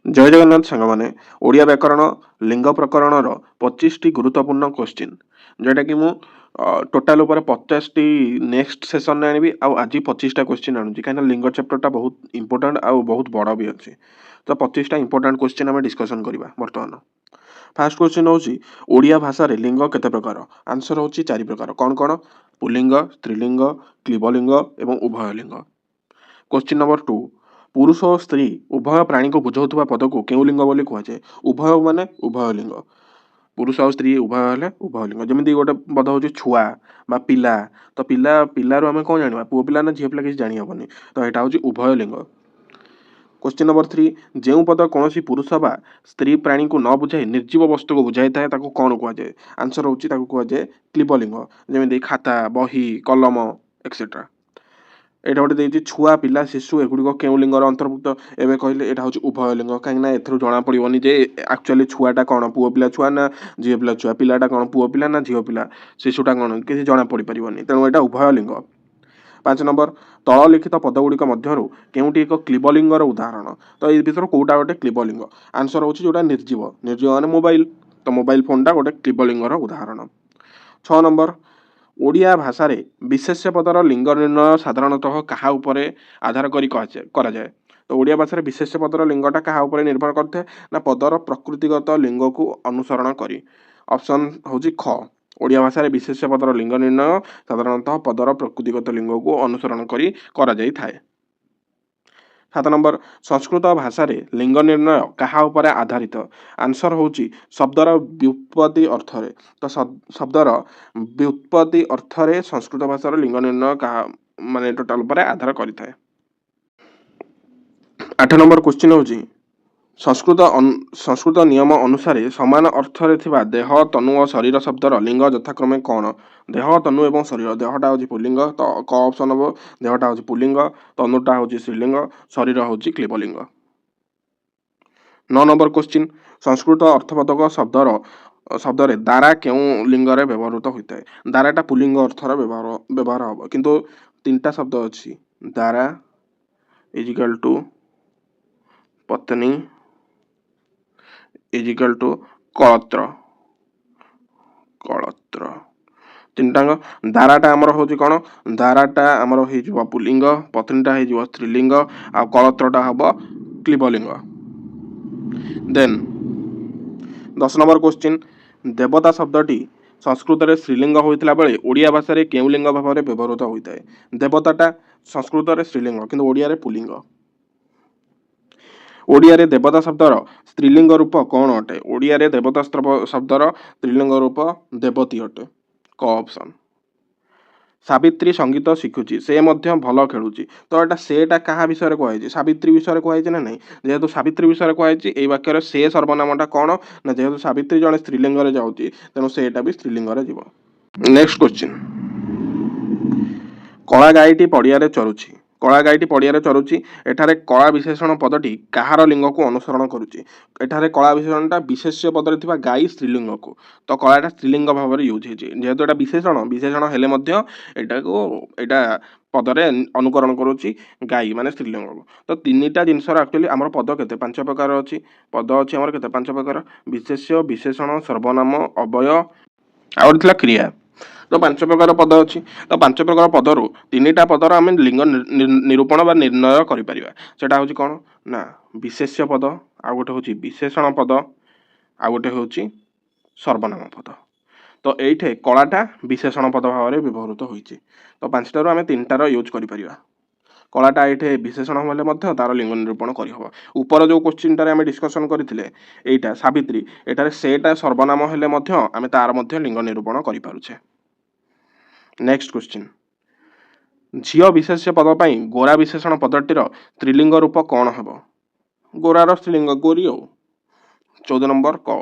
जय जगन्नाथ सांगमाने ओडिया व्याकरण लिंग प्रकरणर 25 टी गुरुत्वपूर्ण क्वेश्चन जोटा कि मु टोटाल ऊपर 50 टी नेक्स्ट सेशन में आनी आउ आज 25 टा क्वेश्चन आणुची कहीं लिंग चैप्टर टा बहुत इंपोर्टेंट आउ बहुत बड़ा भी अच्छे तो 25 टा इंपोर्टेंट क्वेश्चन आम डिस्कसन करवा बर्तमान फास्ट क्वेश्चन होची ओडिया भाषा रे लिंग केते प्रकार आंसर होची 4 प्रकार कौन कौन पुल्लिंग स्त्रीलिंग क्लीबलिंग एवं उभयलिंग क्वेश्चन नंबर 2 पुरुष और स्त्री उभय प्राणी को बुझाउथुवा पद को केउ लिंग बोली कुहाଯାଏ उभय माने उभय लिंग पुरुष और स्त्री उभय हेले उभय लिंग जेमिति गोटे पद होची छुआ बा पिला तो पिला पिलारु आमे कोन जानिबा पुओ पिला ना झियो पिला किछ जानि हबनी तो एटा होची उभय लिंग क्वेश्चन नंबर 3 जेउ पद कोनोसी पुरुष बा स्त्री प्राणी को न बुझाई निर्जीव वस्तु को बुझाई थाए ताको कोन कुहाଯାଏ आंसर होची ताको कुहाଯାଏ क्लीबलिंग जेमिति खाता बही कलम एक्सेट्रा एटा गोटे देइछि छुआ पिला शिशु एगुड़िक केउ लिंगर अंतर्भुक्त एवं कहले एटा होची उभय लिंग कहीं एथरू जना पड़िबनी जे एक्चुअली छुआटा कौन पुओ पिला छुआ ना झील पिला छुआ पिलाटा कौन पुओ पिला ना झील पिला शिशुटा कौन किसी जना पड़ पारिबनी तेणु एटा उभय लिंग 5 नंबर तल लिखित पदगुड़िक मध्यरु केउटी एक क्लीबलिंगर उदाहरण तो ये भितर कोउटा गोटे क्लीबलिंग आंसर होची जोटा निर्जीव निर्जीव माने मोबाइल तो मोबाइल फोनटा गोटे क्लीबलिंगर उदाहरण 6 नंबर ओडिया भाषा रे विशेष्य पदर लिंग निर्णय साधारणतः कहा उपरे आधार करी कराए तो ओडिया भाषा रे विशेष्य पदर लिंगटा कहा उपरे निर्भर करते ना पदर प्रकृतिगत लिंग को अनुसरण करी ऑप्शन होची ख ओडिया भाषा रे विशेष्य पदर लिंग निर्णय साधारणतः पदर प्रकृतिगत लिंग को अनुसरण करी करा जाई थाए 7 नंबर संस्कृत भाषा रे लिंग निर्णय कहा उपरे आधारित आंसर होची शब्दर व्युत्पत्ति अर्थरे तो शब्दर व्युत्पत्ति अर्थरे संस्कृत भाषार लिंग निर्णय कहा माने टोटल उपरे आधार करिथाए 8 नंबर क्वेश्चन होची संस्कृत नियम अनुसार समान अर्थरे थिबा देह तनु और शरीर शब्दर लिंग यथाक्रमे कौन देह तनु एवं शरीर देहटा होची पुल्लिंग तो क ऑप्शन हम देहटा होची पुल्लिंग तनुटा होची स्त्रीलिंग शरीर होची क्लीबलिंग 9 नंबर क्वेश्चन संस्कृत अर्थपदक शब्दरे दारा केउ लिंगरे व्यवहृत होता है दाराटा पुल्लिंग अर्थर व्यवहार हम किंतु 3टा शब्द अच्छी दारा इजिकल टू पत्नी इजिकल टू कलत्र कलत्र 3टांग दाराटा आमर होची कोन दाराटा आमर हे जिवो पुल्लिंग पत्नीटा हे जिवो स्त्रीलिंग आ कलत्रटा हबो क्लीबलिंग देन 10 नंबर क्वेश्चन देवता शब्दटी संस्कृत रे स्त्रीलिंग होइतला बेले ओडिया भाषा रे केउ लिंग भाव रे व्यवहृत होइताय देवताटा संस्कृत रे स्त्रीलिंग किंतु ओडिया रे पुल्लिंग ओडिया रे देवता शब्दर स्त्रीलिंग रूप कौन अटे ओडिया रे देवता शब्दर स्त्रीलिंग रूप देवती अटे क ऑप्शन सावित्री संगीत शिखुची से मध्य भल खेलुची तो एटा सेटा कहा विषय कहुई सावित्री विषय कहुई ना नहीं जेहेतु सावित्री विषय कहुई ए वाक्यर से सर्वनामटा कौन ना जेहेतु सावित्री जड़े स्त्रीलिंग जाऊँगी तेणु सेटा भी स्त्रीलिंग जीव नेक्स्ट क्वेश्चन कला गाईटी पड़िया चरुची कला गाईटी पड़िया चरुची एठारे कला विशेषण पदटी कहार लिंग को अनुसरण करुची एठारे कला विशेषणटा विशेष्य पदरे थिबा गाई स्त्रीलिंग को तो कलाटा स्त्रीलिंग भाव में यूज होती जेहेतु एटा विशेषण विशेषण हेले मध्य एटा पदरे अनुकरण करुची गाई माने स्त्रीलिंग को तो 3टा जिनसर एक्चुअली आमर पद केते 5 प्रकार अछि पद अछि आमर केते 5 प्रकार विशेष्य विशेषण सर्वनाम अव्यय आउर थिला क्रिया तो 5 प्रकार पद अच्छी तो 5 प्रकार पदरु 3टा पदर आम लिंग निरूपण बा निर्णय करा हूँ कौन ना विशेष्य पद आ गोटे हूँ विशेषण पद आ गोटे हूँ सर्वनाम पद तो ये कलाटा विशेषण पद भाव में व्यवहृत होती तो 5टारू आम 3टार यूज कर कलाटा ये विशेषण हेल्ले तार लिंग निरूपण करहब ऊपर जो क्वेश्चनटार आम डिस्कसन करते यहाँ सावित्री एटार सेटा सर्वनाम हेल्ले आम तार लिंग निरूपण करें नेक्स्ट क्वेश्चन झील विशेष्य पद पर गोरा विशेषण पदटीर स्त्रीलिंग रूप कौन हम गोरार स्त्रीलिंग गोरी 14 नंबर क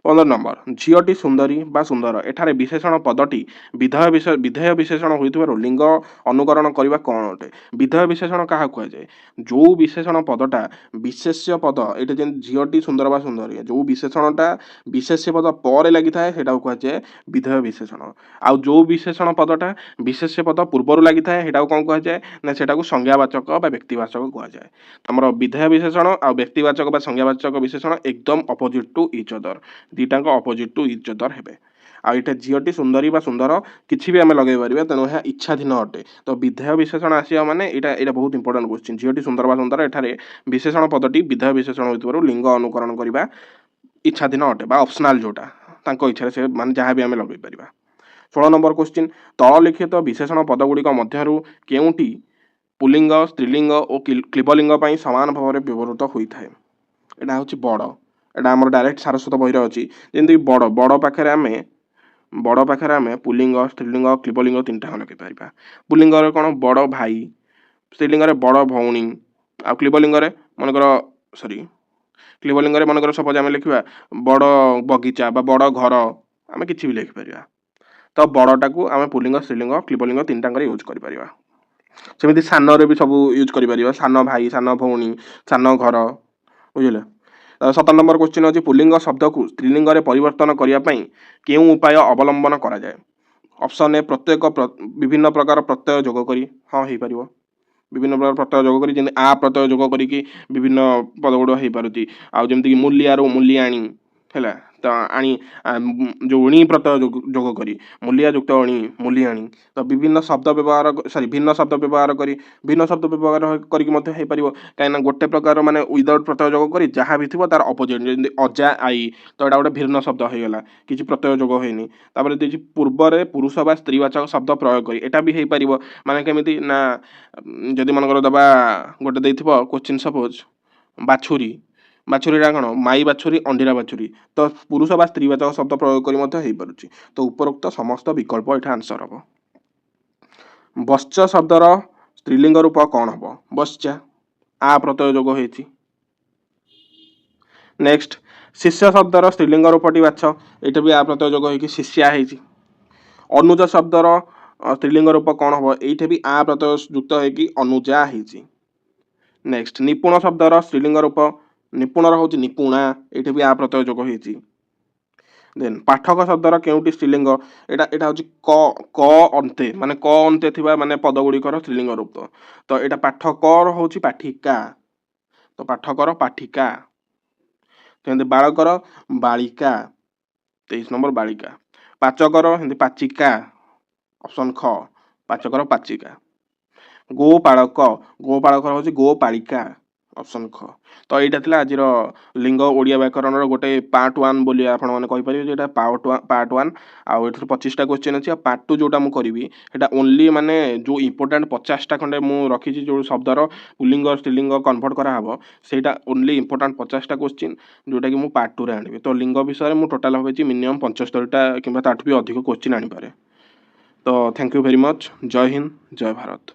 15 नंबर झीटी सुंदरी बा सुंदर एठारे विशेषण पदटी विधेय विशेषण होइथिबारु लिंग अनुकरण करबा कोन अटे विधेय विशेषण काहा कह जाय जो विशेषण पदटा विशेष्य पद एटा जेन झीटी सुंदर बा सुंदरी जो विशेषणटा विशेष्य पद पर लागि थाए सेटा कह जाय विधेय विशेषण आउ जो विशेषण पदटा विशेष्य पद पूर्वरु लागि थाए सेटा कोन कह जाय ना सेटा को संज्ञावाचक बा व्यक्तिवाचक कह जाय हमर विधेय विशेषण आ व्यक्तिवाचक बा संज्ञावाचक विशेषण एकदम अपोजिट टू इच अदर दीटाक अपोजिट टू इच अदर हेबे आ इटा झीटी सुंदरी बा सुंदर किछि भी आमे लगै परिबा तेनु ଏହା इच्छाधीन अटे तो विधेय विशेषण आसीया माने एटा बहुत इंपोर्टेंट क्वेश्चन झीटी सुंदर बा सुंदर एठारे विशेषण पदटी विधेय विशेषण होइतबारु लिंग अनुकरण करिबा इच्छाधीन अटे बा ऑप्शनल जोटा तांको इच्छा से माने जहा भी आमे लगै परिबा 16 नंबर क्वेश्चन तललिखित विशेषण पदगुड़िक मध्यरु केउंटी पुल्लिंग स्त्रीलिंग और क्लीबलिंग पई समान भाव में व्यवहृत होता है एटा हूँ बड़ एटा आमर डायरेक्ट सारस्वत बहिर अच्छी जमी बड़ बड़ पाखे आम पुल्लिंग स्त्रीलिंग क्लीबलिंग तीनटा लगे पार पुल्लिंग कौन बड़ भाई स्त्रीलिंग बड़ भौणी आ क्लीबलिंग मनकर सॉरी क्लीबलिंग मनकर सपोज आम लिखा बड़ बगीचा बा बड़ घर आम कि भी लिखिपर तो बड़टा को आम पुल्लिंग स्त्रीलिंग क्लीबलिंग तीनटा यूज कर सेमती सान भी सब यूज कर सान भाई सान भौणी सान घर बुझे 17 नंबर क्वेश्चन अच्छी पुल्लिंग शब्द को स्त्रीलिंग में परिवर्तन करने केउं उपाय अवलंबन करा जाए ऑप्शन ए प्रत्येक विभिन्न प्रकार प्रत्यय जोग करी हाँ हो पार विभिन्न प्रकार प्रत्यय जोग करी जमी आ प्रत्यय जोग करी विभिन्न पद गुड़ हो पारुची आमती मूल्यारू मूल्याणी है तो आणी जो णी प्रत्यय जोग करी मूलिया युक्त अणी मूलियाणी तो विभिन्न शब्द व्यवहार सॉरी भिन्न शब्द व्यवहार करी भिन्न शब्द व्यवहार करें कहीं गोटे प्रकार माने विदाउट प्रत्यय जोग करी जहाँ भी थी तार अपोजिट जमी अजा आई तो यहाँ गोटे भिन्न शब्द होगा किसी प्रत्यय जोग होनी पूर्व पुरुष बा स्त्रीवाचक शब्द प्रयोग करी एटा भी हो पार माने केमिति ना जदि मनकर दबा गोटे देथिबो क्वेश्चन सपोज बाछुरी बाछुरीटा कौन माई बाछुरी अंडीरा बाछुरी तो पुरुष बा स्त्रीवाचक शब्द प्रयोग करी तो उपरोक्त समस्त विकल्प यहाँ आंसर हम बश्च शब्दर स्त्रीलिंग रूप कौन हम बश्चा आ प्रत्यय जोग होती नेक्स्ट शिष्य शब्दर स्त्रीलिंग रूपटी बाछ ये भी आ प्रत्यय जोग हो शिष्या होती अनुज शब्दर स्त्रीलिंग रूप कौन हम ये भी आ प्रत्यय युक्त हो अनुजा होती नेक्स्ट निपुण शब्दर स्त्रीलिंग रूप निपुणर हूँ निपुणा ये भी आ प्रत्यय जोग होती देन पाठक शब्दर केउटी स्त्रीलिंग एटा हूँ क अंते माने क अंते थिबा माने पदगुड़िकर स्त्रीलिंग रूप तो यहाँ पाठकर हूँ पाठिका तो पाठकर पाठिका तो बालकर बालिका 23 नंबर बालिका पाचकर हिंदी पाचिका ऑप्शन ख पाचकर पाचिका गोपालकर हूँ गोपालिका ऑप्शन ख तो यहाँ आज लिंग ओडिया व्याकरण गोटे पार्ट 1 बोली आप कहीपर पार्ट 1 आउ 25टा क्वेश्चन अच्छी पार्ट 2 जोटा मुझे करी ओनली माने जो इंपोर्टेंट 50टा खंडे मुझे रखी जो शब्दर पुल्लिंग स्त्रीलिंग कन्वर्ट कराब से ओनली इंपोर्टेंट 50टा क्वेश्चन जोटा कि पार्ट 2 रे आनी तो लिंग विषय में टोटाल भाई मिनिमम 75टा कि भी अधिक क्वेश्चन आनीपे तो थैंक यू वेरी मच जय हिंद जय भारत।